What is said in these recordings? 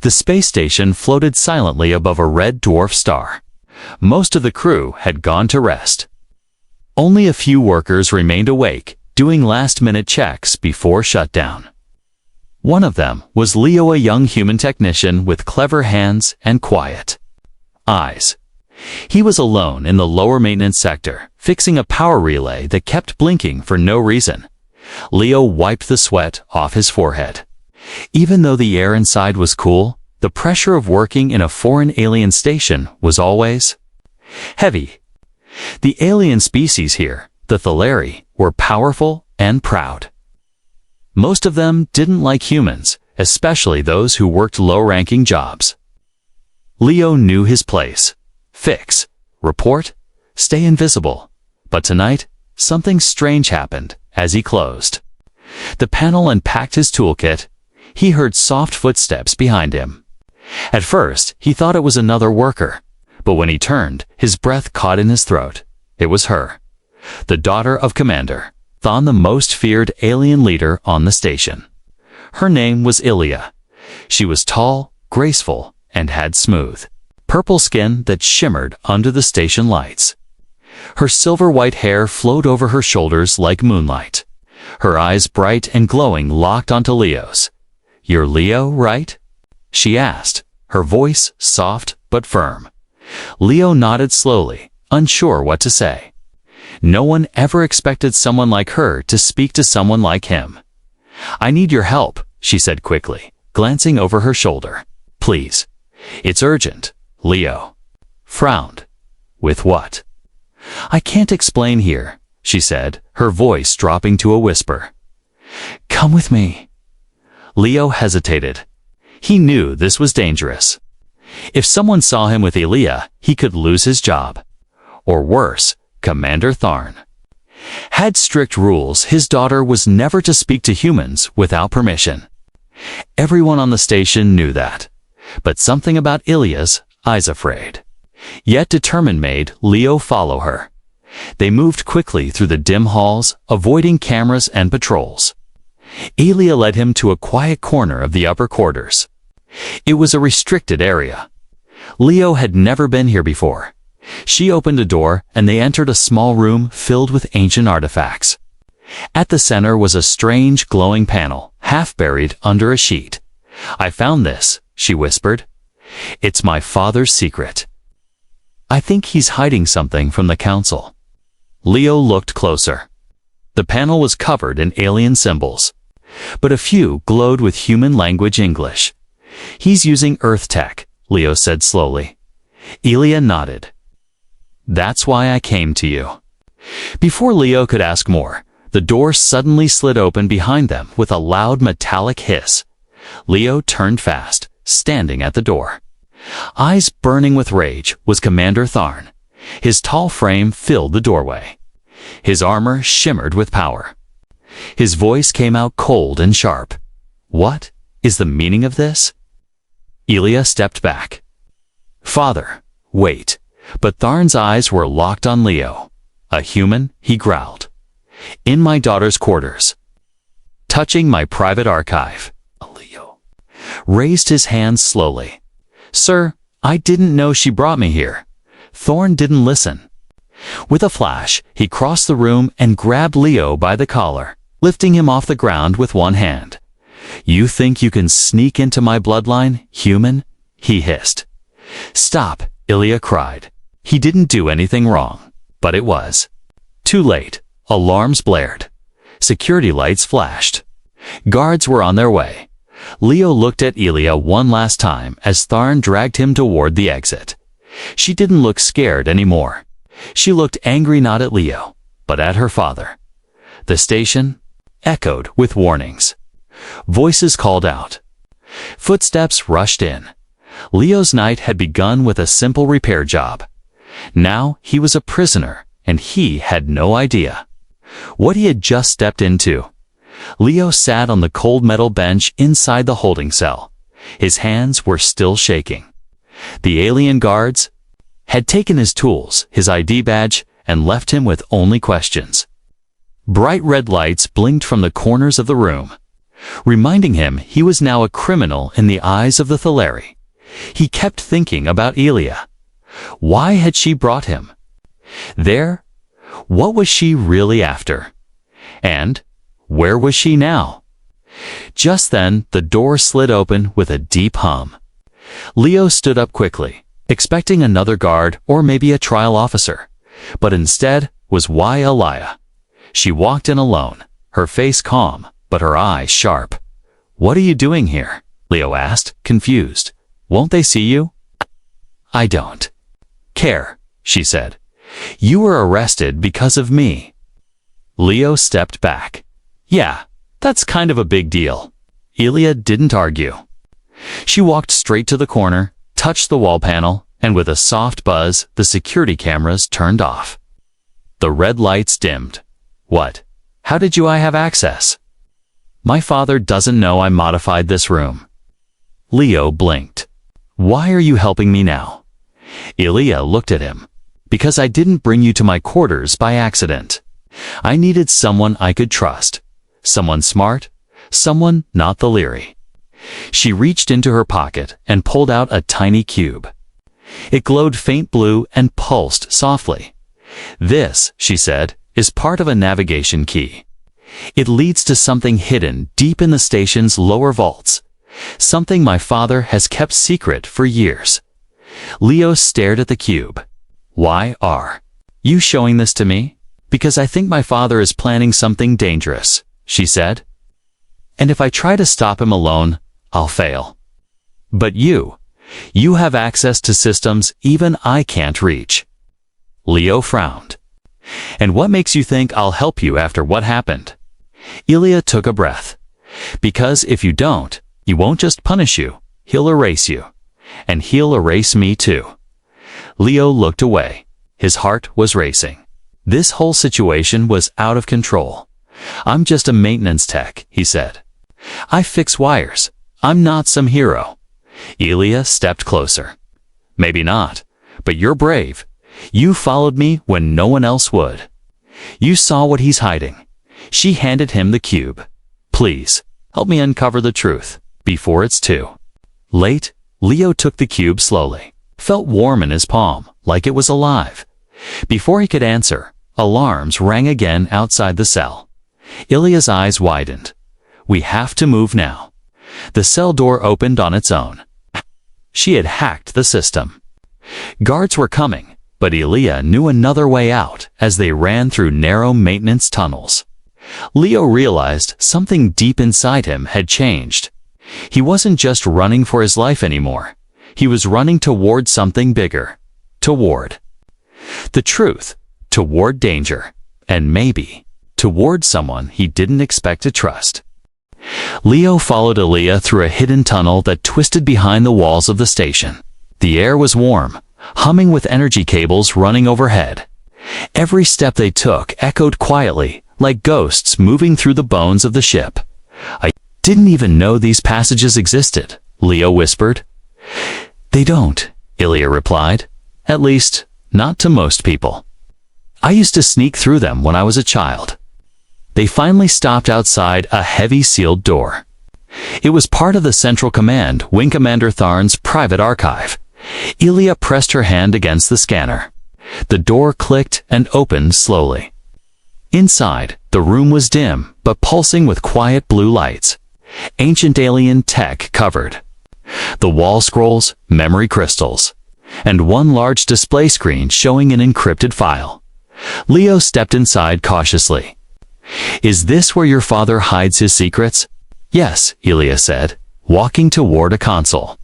The space station floated silently above a red dwarf star. Most of the crew had gone to rest. Only a few workers remained awake, doing last-minute checks before shutdown. One of them was Leo, a young human technician with clever hands and quiet eyes. He was alone in the lower maintenance sector, fixing a power relay that kept blinking for no reason. Leo wiped the sweat off his forehead. Even though the air inside was cool, the pressure of working in a foreign alien station was always heavy. The alien species here, the Thaleri, were powerful and proud. Most of them didn't like humans, especially those who worked low-ranking jobs. Leo knew his place. Fix, report, stay invisible. But tonight, something strange happened as he closed the panel and packed his toolkit. He heard soft footsteps behind him. At first, he thought it was another worker, but when he turned, his breath caught in his throat. It was her, the daughter of Commander Thon, the most feared alien leader on the station. Her name was Ilya. She was tall, graceful, and had smooth, purple skin that shimmered under the station lights. Her silver-white hair flowed over her shoulders like moonlight. Her eyes, bright and glowing, locked onto Leo's. "You're Leo, right?" she asked, her voice soft but firm. Leo nodded slowly, unsure what to say. No one ever expected someone like her to speak to someone like him. "I need your help," she said quickly, glancing over her shoulder. "Please. It's urgent." Leo frowned. "With what?" "I can't explain here," she said, her voice dropping to a whisper. "Come with me." Leo hesitated. He knew this was dangerous. If someone saw him with Ilya, he could lose his job. Or worse, Commander Tharn had strict rules. His daughter was never to speak to humans without permission. Everyone on the station knew that. But something about Ilya's eyes, afraid, yet determined, made Leo follow her. They moved quickly through the dim halls, avoiding cameras and patrols. Ilya led him to a quiet corner of the upper quarters. It was a restricted area. Leo had never been here before. She opened a door, and they entered a small room filled with ancient artifacts. At the center was a strange, glowing panel, half buried under a sheet. "I found this," she whispered. "It's my father's secret. I think he's hiding something from the council." Leo looked closer. The panel was covered in alien symbols, but a few glowed with human language English. "He's using Earth tech," Leo said slowly. Ilya nodded. "That's why I came to you." Before Leo could ask more, the door suddenly slid open behind them with a loud metallic hiss. Leo turned fast, standing at the door. Eyes burning with rage was Commander Tharn. His tall frame filled the doorway. His armor shimmered with power. His voice came out cold and sharp. "What is the meaning of this?" Ilya stepped back. "Father, wait." But Tharn's eyes were locked on Leo. "A human?" he growled. "In my daughter's quarters, touching my private archive." Leo raised his hands slowly. "Sir, I didn't know she brought me here." Thorn didn't listen. With a flash, he crossed the room and grabbed Leo by the collar, lifting him off the ground with one hand. "You think you can sneak into my bloodline, human?" he hissed. "Stop," Ilya cried. He didn't do anything wrong, but it was too late. Alarms blared. Security lights flashed. Guards were on their way. Leo looked at Ilya one last time as Tharn dragged him toward the exit. She didn't look scared anymore. She looked angry, not at Leo, but at her father. The station echoed with warnings. Voices called out. Footsteps rushed in. Leo's night had begun with a simple repair job. Now he was a prisoner, and he had no idea what he had just stepped into. Leo sat on the cold metal bench inside the holding cell. His hands were still shaking. The alien guards had taken his tools, his ID badge, and left him with only questions. Bright red lights blinked from the corners of the room. reminding him he was now a criminal in the eyes of the Thaleri. He kept thinking about Elia. Why had she brought him there? What was she really after? And where was she now? Just then, the door slid open with a deep hum. Leo stood up quickly, expecting another guard or maybe a trial officer, but instead was Elia. She walked in alone, her face calm, but her eyes sharp. "What are you doing here?" Leo asked, confused. "Won't they see you?" "I don't care," she said. "You were arrested because of me." Leo stepped back. "Yeah, that's kind of a big deal." Elia didn't argue. She walked straight to the corner, touched the wall panel, and with a soft buzz, the security cameras turned off. The red lights dimmed. "What? How did I have access?" "My father doesn't know I modified this room." Leo blinked. "Why are you helping me now?" Elia looked at him. "Because I didn't bring you to my quarters by accident. I needed someone I could trust. Someone smart, someone not the Leary." She reached into her pocket and pulled out a tiny cube. It glowed faint blue and pulsed softly. "This," she said, "is part of a navigation key. It leads to something hidden deep in the station's lower vaults, something my father has kept secret for years." Leo stared at the cube. "Why are you showing this to me?" "Because I think my father is planning something dangerous," she said. "And if I try to stop him alone, I'll fail. But you have access to systems even I can't reach." Leo frowned. "And what makes you think I'll help you after what happened?" Elia took a breath. "Because if you don't, he won't just punish you, he'll erase you. And he'll erase me too." Leo looked away. His heart was racing. This whole situation was out of control. "I'm just a maintenance tech," he said. "I fix wires. I'm not some hero." Elia stepped closer. "Maybe not, but you're brave. You followed me when no one else would. You saw what he's hiding." She handed him the cube. "Please, help me uncover the truth, before it's too late." Leo took the cube slowly, felt warm in his palm, like it was alive. Before he could answer, alarms rang again outside the cell. Ilya's eyes widened. "We have to move now." The cell door opened on its own. She had hacked the system. Guards were coming, but Ilya knew another way out as they ran through narrow maintenance tunnels. Leo realized something deep inside him had changed. He wasn't just running for his life anymore. He was running toward something bigger. Toward the truth. Toward danger. And maybe toward someone he didn't expect to trust. Leo followed Ilya through a hidden tunnel that twisted behind the walls of the station. The air was warm, humming with energy cables running overhead. Every step they took echoed quietly, like ghosts moving through the bones of the ship. "I didn't even know these passages existed," Leo whispered. "They don't," Ilya replied. "At least, not to most people. I used to sneak through them when I was a child." They finally stopped outside a heavy sealed door. It was part of the Central Command, Wing Commander Tharn's private archive. Ilya pressed her hand against the scanner. The door clicked and opened slowly. Inside, the room was dim, but pulsing with quiet blue lights. Ancient alien tech covered the wall scrolls, memory crystals, and one large display screen showing an encrypted file. Leo stepped inside cautiously. "Is this where your father hides his secrets?" "Yes," Ilya said, walking toward a console.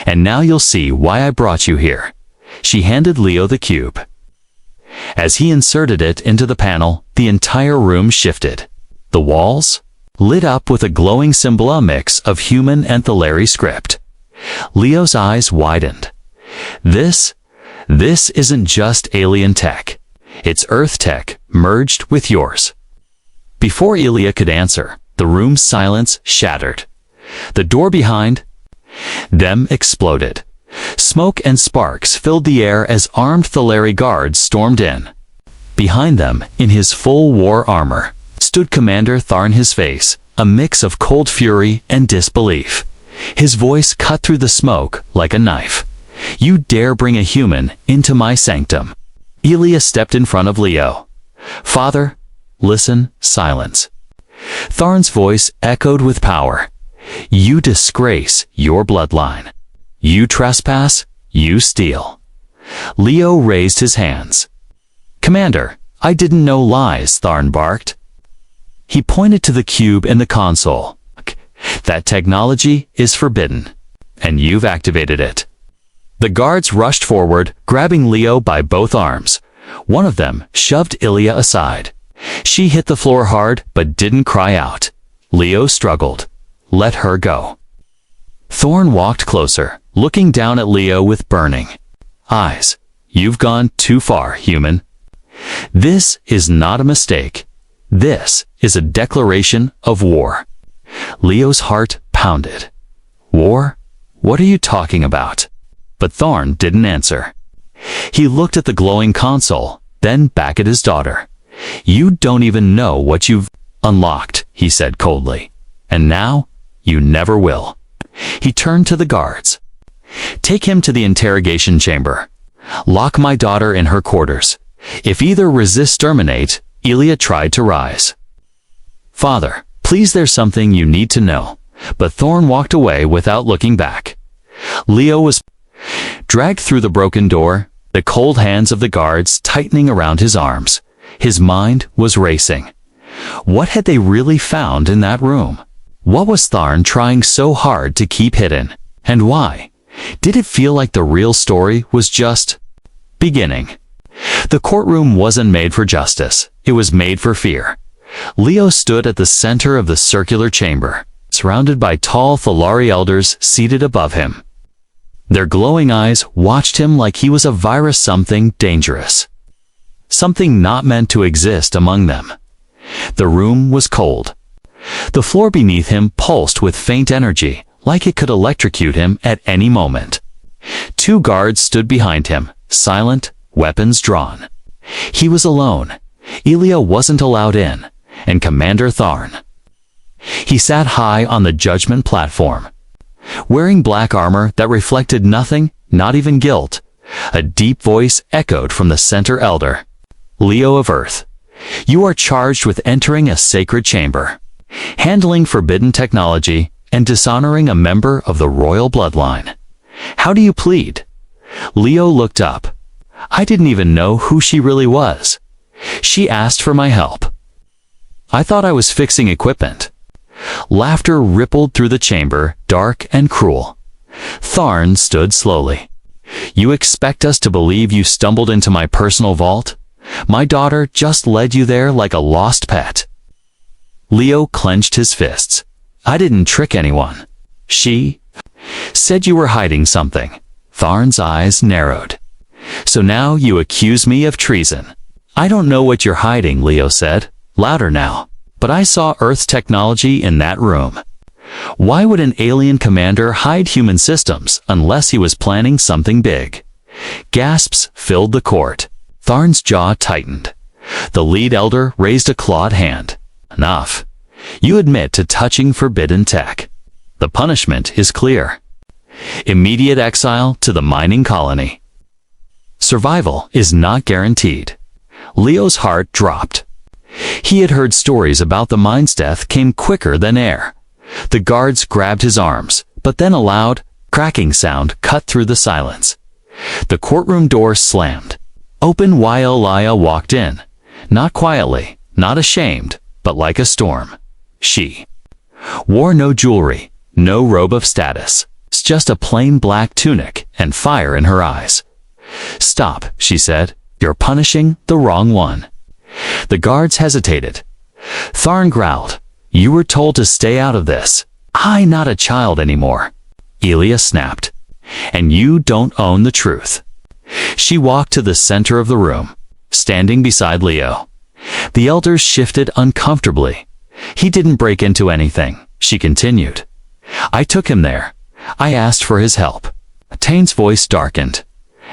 "And now you'll see why I brought you here." She handed Leo the cube. As he inserted it into the panel, the entire room shifted. The walls lit up with a glowing symbol mix of human and Thaleri script. Leo's eyes widened. This isn't just alien tech. It's Earth tech merged with yours." Before Ilya could answer, the room's silence shattered. The door behind them exploded. Smoke and sparks filled the air as armed Thaleri guards stormed in. Behind them, in his full war armor, stood Commander Tharn, his face a mix of cold fury and disbelief. His voice cut through the smoke like a knife. "You dare bring a human into my sanctum." Elia stepped in front of Leo. "Father, listen." Silence. Tharn's voice echoed with power. "You disgrace your bloodline. You trespass, you steal." Leo raised his hands. "Commander, I didn't know lies," Tharn barked. He pointed to the cube in the console. "That technology is forbidden, and you've activated it." The guards rushed forward, grabbing Leo by both arms. One of them shoved Ilya aside. She hit the floor hard, but didn't cry out. Leo struggled. "Let her go." Thorn walked closer, looking down at Leo with burning eyes. "You've gone too far, human. This is not a mistake. This is a declaration of war." Leo's heart pounded. "War? What are you talking about?" But Thorn didn't answer. He looked at the glowing console, then back at his daughter. "You don't even know what you've unlocked," he said coldly. "And now, you never will." He turned to the guards. "Take him to the interrogation chamber. Lock my daughter in her quarters. If either resist, terminate." Ilya tried to rise. "Father, please, there's something you need to know." But Thorn walked away without looking back. Leo was dragged through the broken door, the cold hands of the guards tightening around his arms. His mind was racing. What had they really found in that room? What was Tharn trying so hard to keep hidden? And why? Did it feel like the real story was just beginning? The courtroom wasn't made for justice. It was made for fear. Leo stood at the center of the circular chamber, surrounded by tall Thalari elders seated above him. Their glowing eyes watched him like he was a virus, something dangerous, something not meant to exist among them. The room was cold. The floor beneath him pulsed with faint energy, like it could electrocute him at any moment. Two guards stood behind him, silent, weapons drawn. He was alone. Ilya wasn't allowed in, and Commander Tharn. He sat high on the judgment platform, wearing black armor that reflected nothing, not even guilt. A deep voice echoed from the center elder. "Leo of Earth, you are charged with entering a sacred chamber, handling forbidden technology, and dishonoring a member of the royal bloodline. How do you plead?" Leo looked up. I didn't even know who she really was. She asked for my help. I thought I was fixing equipment. Laughter rippled through the chamber, dark and cruel. Tharn stood slowly. "You expect us to believe you stumbled into my personal vault? My daughter just led you there like a lost pet." Leo clenched his fists. "I didn't trick anyone. She said you were hiding something." Tharn's eyes narrowed. "So now you accuse me of treason." "I don't know what you're hiding," Leo said, louder now. "But I saw Earth's technology in that room. Why would an alien commander hide human systems unless he was planning something big?" Gasps filled the court. Tharn's jaw tightened. The lead elder raised a clawed hand. "Enough. You admit to touching forbidden tech. The punishment is clear. Immediate exile to the mining colony. Survival is not guaranteed." Leo's heart dropped. He had heard stories about the mine's death came quicker than air. The guards grabbed his arms, but then a loud, cracking sound cut through the silence. The courtroom door slammed open while Ilya walked in. Not quietly, not ashamed, but like a storm. She wore no jewelry, no robe of status, just a plain black tunic and fire in her eyes. "Stop," she said. "You're punishing the wrong one." The guards hesitated. Tharn growled. "You were told to stay out of this." "I'm not a child anymore," Ilya snapped. "And you don't own the truth." She walked to the center of the room, standing beside Leo. The elders shifted uncomfortably. "He didn't break into anything," she continued. "I took him there. I asked for his help." Tane's voice darkened.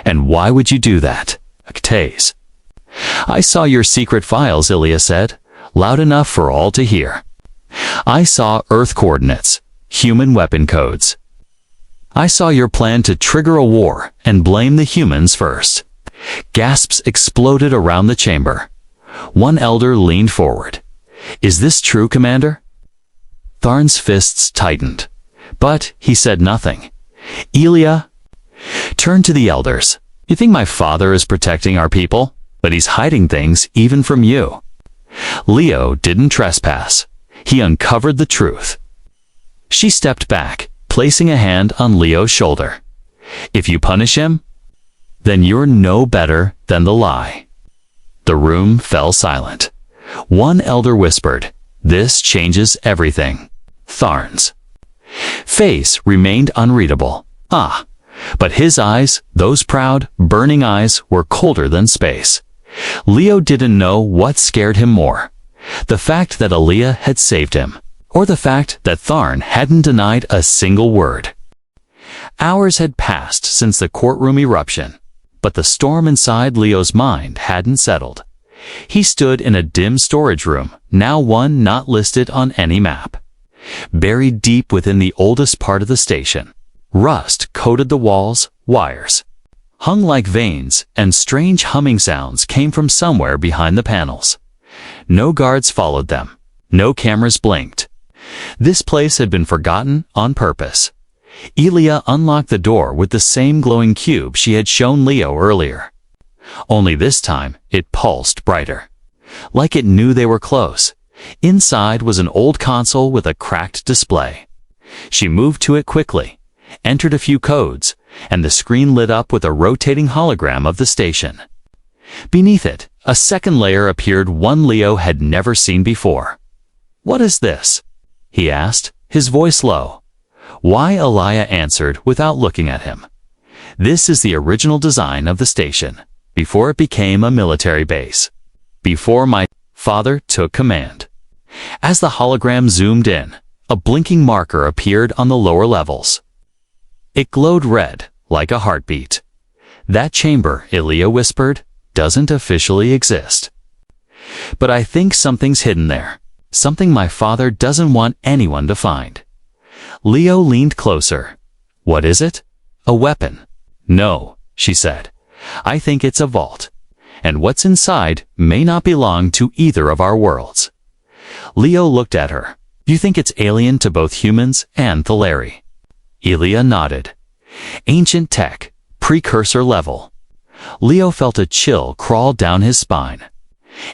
"And why would you do that?" Taze. "I saw your secret files," Ilya said, loud enough for all to hear. I saw Earth coordinates, human weapon codes. I saw your plan to trigger a war and blame the humans first. Gasps exploded around the chamber. One elder leaned forward. Is this true, Commander? Tharn's fists tightened, but he said nothing. Elia turned to the elders. You think my father is protecting our people? But he's hiding things even from you. Leo didn't trespass. He uncovered the truth. She stepped back, placing a hand on Leo's shoulder. If you punish him, then you're no better than the lie. The room fell silent. One elder whispered, "This changes everything." Tharn's face remained unreadable. But his eyes, those proud, burning eyes, were colder than space. Leo didn't know what scared him more. The fact that Elia had saved him, or the fact that Tharn hadn't denied a single word. Hours had passed since the courtroom eruption, but the storm inside Leo's mind hadn't settled. He stood in a dim storage room, now one not listed on any map. Buried deep within the oldest part of the station, rust coated the walls, wires hung like veins, and strange humming sounds came from somewhere behind the panels. No guards followed them. No cameras blinked. This place had been forgotten on purpose. Elia unlocked the door with the same glowing cube she had shown Leo earlier. Only this time, it pulsed brighter. Like it knew they were close. Inside was an old console with a cracked display. She moved to it quickly, entered a few codes, and the screen lit up with a rotating hologram of the station. Beneath it, a second layer appeared, one Leo had never seen before. "What is this?" he asked, his voice low. Why, Elia answered without looking at him. "This is the original design of the station, before it became a military base. Before my father took command." As the hologram zoomed in, a blinking marker appeared on the lower levels. It glowed red, like a heartbeat. "That chamber," Elia whispered, "doesn't officially exist. But I think something's hidden there. Something my father doesn't want anyone to find." Leo leaned closer. "What is it?" "A weapon." "No," she said. "I think it's a vault. And what's inside may not belong to either of our worlds." Leo looked at her. "You think it's alien to both humans and Thaleri?" Elia nodded. "Ancient tech, precursor level." Leo felt a chill crawl down his spine.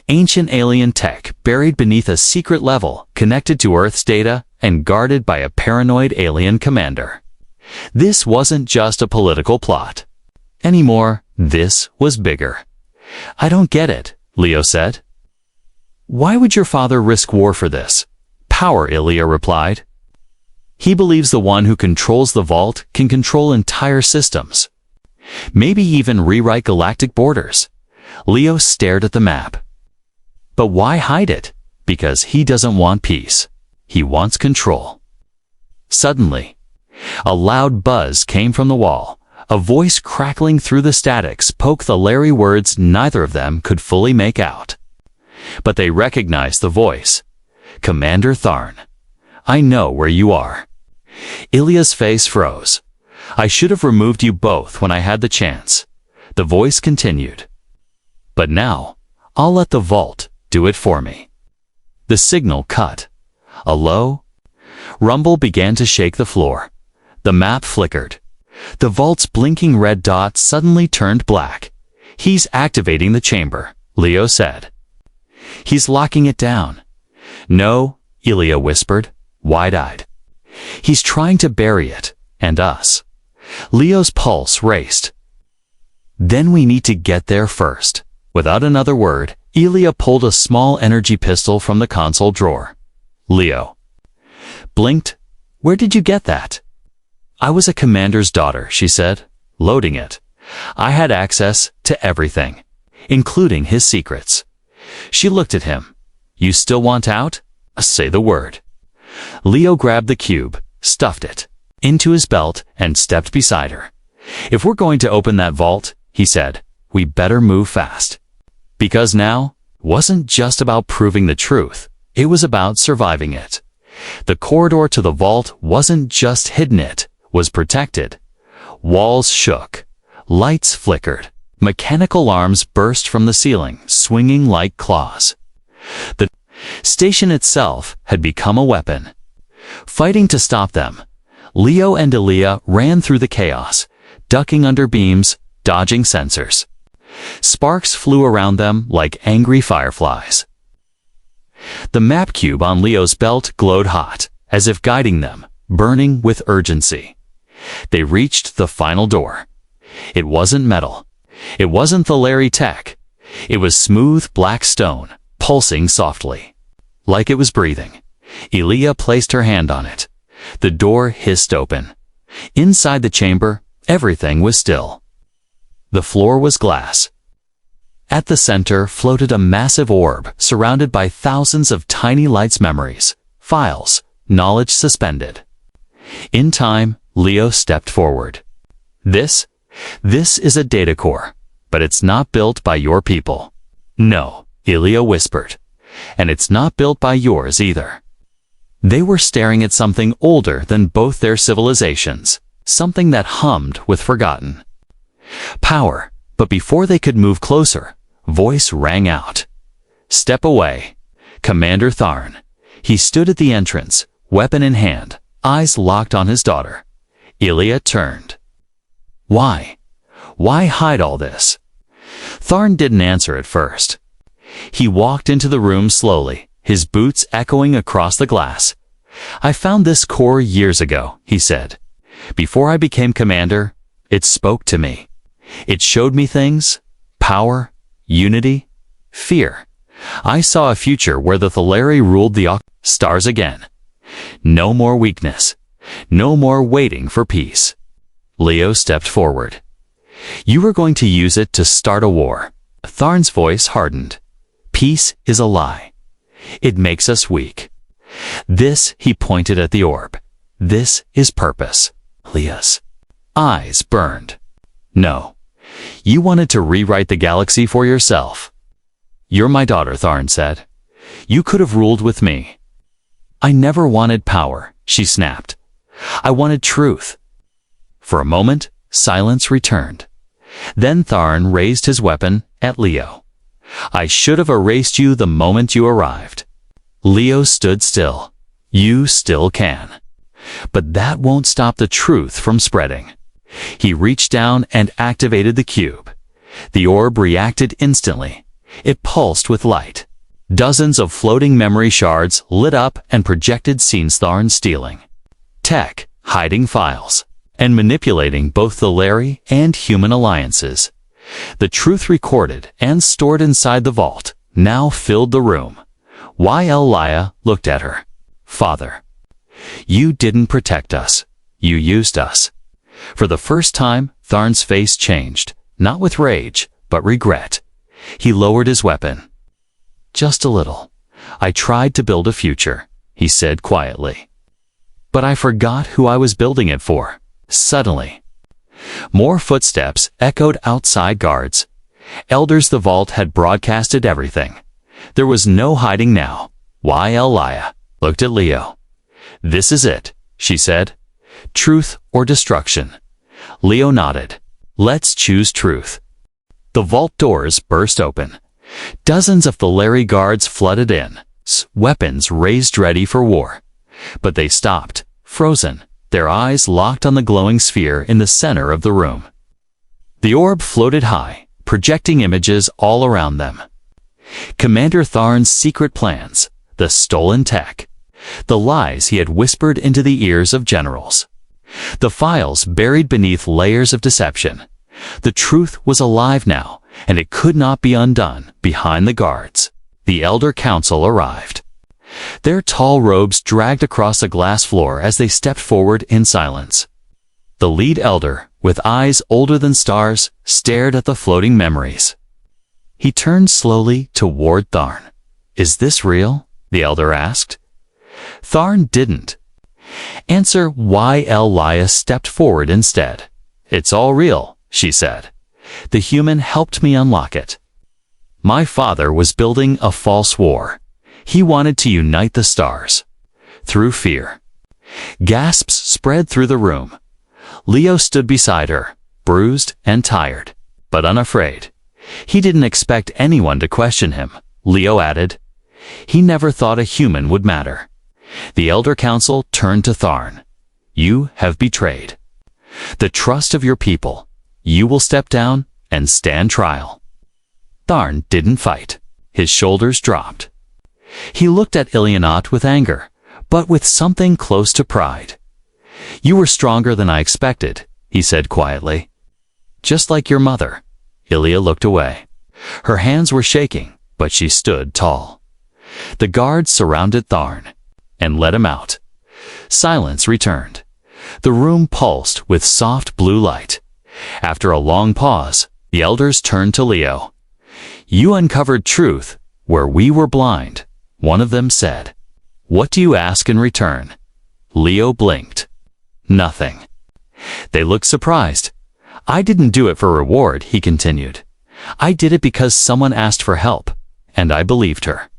Ancient alien tech buried beneath a secret level, connected to Earth's data and guarded by a paranoid alien commander. This wasn't just a political plot. Anymore, this was bigger. "I don't get it," Leo said. "Why would your father risk war for this?" "Power," Elia replied. "He believes the one who controls the vault can control entire systems. Maybe even rewrite galactic borders." Leo stared at the map. "But why hide it?" "Because he doesn't want peace. He wants control." Suddenly, a loud buzz came from the wall. A voice crackling through the static spoke the Larry words neither of them could fully make out. But they recognized the voice. "Commander Tharn, I know where you are." Ilya's face froze. "I should have removed you both when I had the chance." The voice continued. "But now, I'll let the vault do it for me." The signal cut. A low rumble began to shake the floor. The map flickered. The vault's blinking red dot suddenly turned black. "He's activating the chamber," Leo said. "He's locking it down." "No," Ilya whispered, wide-eyed. "He's trying to bury it, and us." Leo's pulse raced. "Then we need to get there first." Without another word, Ilya pulled a small energy pistol from the console drawer. Leo blinked. "Where did you get that?" "I was a commander's daughter," she said, loading it. "I had access to everything, including his secrets." She looked at him. "You still want out? Say the word." Leo grabbed the cube, stuffed it into his belt, and stepped beside her. "If we're going to open that vault," he said, "we better move fast." Because now wasn't just about proving the truth. It was about surviving it. The corridor to the vault wasn't just hidden, it was protected. Walls shook. Lights flickered. Mechanical arms burst from the ceiling, swinging like claws. The station itself had become a weapon. Fighting to stop them, Leo and Elia ran through the chaos, ducking under beams, dodging sensors. Sparks flew around them like angry fireflies. The map cube on Leo's belt glowed hot, as if guiding them, burning with urgency. They reached the final door. It wasn't metal. It wasn't the Larry tech. It was smooth black stone, pulsing softly. Like it was breathing. Elia placed her hand on it. The door hissed open. Inside the chamber, everything was still. The floor was glass. At the center floated a massive orb surrounded by thousands of tiny lights, memories, files, knowledge suspended. In time, Leo stepped forward. This is a data core, but it's not built by your people. No, Elia whispered. And it's not built by yours either. They were staring at something older than both their civilizations, something that hummed with forgotten power. But before they could move closer, voice rang out. Step away. Commander Tharn. He stood at the entrance, weapon in hand, eyes locked on his daughter. Elia turned. Why? Why hide all this? Tharn didn't answer at first. He walked into the room slowly, his boots echoing across the glass. I found this core years ago, he said. Before I became commander, it spoke to me. It showed me things, power, unity, fear. I saw a future where the Thalari ruled the stars again. No more weakness. No more waiting for peace. Leo stepped forward. You were going to use it to start a war. Tharn's voice hardened. Peace is a lie. It makes us weak. This, he pointed at the orb. This is purpose. Leo's eyes burned. No. You wanted to rewrite the galaxy for yourself. You're my daughter, Tharn said. You could have ruled with me. I never wanted power, she snapped. I wanted truth. For a moment, silence returned. Then Tharn raised his weapon at Leo. I should have erased you the moment you arrived. Leo stood still. You still can. But that won't stop the truth from spreading. He reached down and activated the cube. The orb reacted instantly. It pulsed with light. Dozens of floating memory shards lit up and projected scenes Tharn stealing. Tech, hiding files, and manipulating both the Larry and human alliances. The truth recorded and stored inside the vault now filled the room. Elia looked at her. Father, you didn't protect us. You used us. For the first time, Tharn's face changed, not with rage, but regret. He lowered his weapon. Just a little. I tried to build a future, he said quietly. But I forgot who I was building it for. Suddenly, more footsteps echoed outside. Guards. Elders. The vault had broadcasted everything. There was no hiding now. Elia looked at Leo. This is it, she said. Truth or destruction. Leo nodded. Let's choose truth. The vault doors burst open. Dozens of Thalari guards flooded in, weapons raised ready for war. But they stopped, frozen, their eyes locked on the glowing sphere in the center of the room. The orb floated high, projecting images all around them. Commander Tharn's secret plans, the stolen tech, the lies he had whispered into the ears of generals. The files buried beneath layers of deception. The truth was alive now, and it could not be undone. Behind the guards, the Elder Council arrived. Their tall robes dragged across the glass floor as they stepped forward in silence. The lead elder, with eyes older than stars, stared at the floating memories. He turned slowly toward Tharn. Is this real? The elder asked. Tharn didn't answer. Elia stepped forward instead. It's all real, she said. The human helped me unlock it. My father was building a false war. He wanted to unite the stars. through fear. Gasps spread through the room. Leo stood beside her, bruised and tired, but unafraid. He didn't expect anyone to question him, Leo added. He never thought a human would matter. The Elder Council turned to Tharn. You have betrayed the trust of your people. You will step down and stand trial. Tharn didn't fight. His shoulders dropped. He looked at Ilianot with anger, but with something close to pride. You were stronger than I expected, he said quietly. Just like your mother. Ilia looked away. Her hands were shaking, but she stood tall. The guards surrounded Tharn and let him out. Silence returned. The room pulsed with soft blue light. After a long pause, the elders turned to Leo. You uncovered truth where we were blind, one of them said. What do you ask in return? Leo blinked. Nothing. They looked surprised. I didn't do it for reward, he continued. I did it because someone asked for help, and I believed her.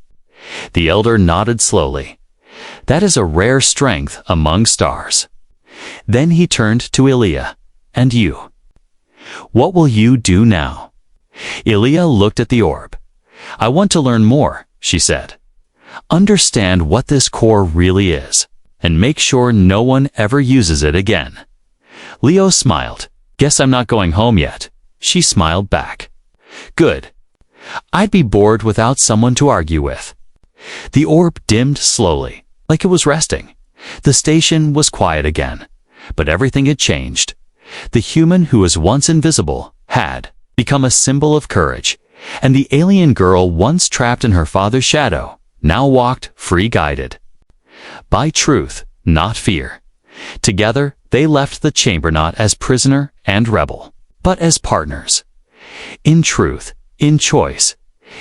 The elder nodded slowly. That is a rare strength among stars. Then he turned to Ilia. And you? What will you do now? Ilia looked at the orb. I want to learn more, she said. Understand what this core really is, and make sure no one ever uses it again. Leo smiled. Guess I'm not going home yet. She smiled back. Good. I'd be bored without someone to argue with. The orb dimmed slowly, like it was resting. The station was quiet again, but everything had changed. The human who was once invisible had become a symbol of courage, and the alien girl once trapped in her father's shadow now walked free-guided. By truth, not fear. Together, they left the chamber not as prisoner and rebel, but as partners. In truth, in choice,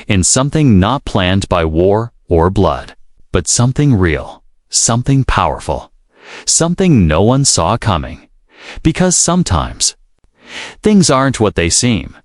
in something not planned by war or blood, but something real, something powerful, something no one saw coming. Because sometimes, things aren't what they seem.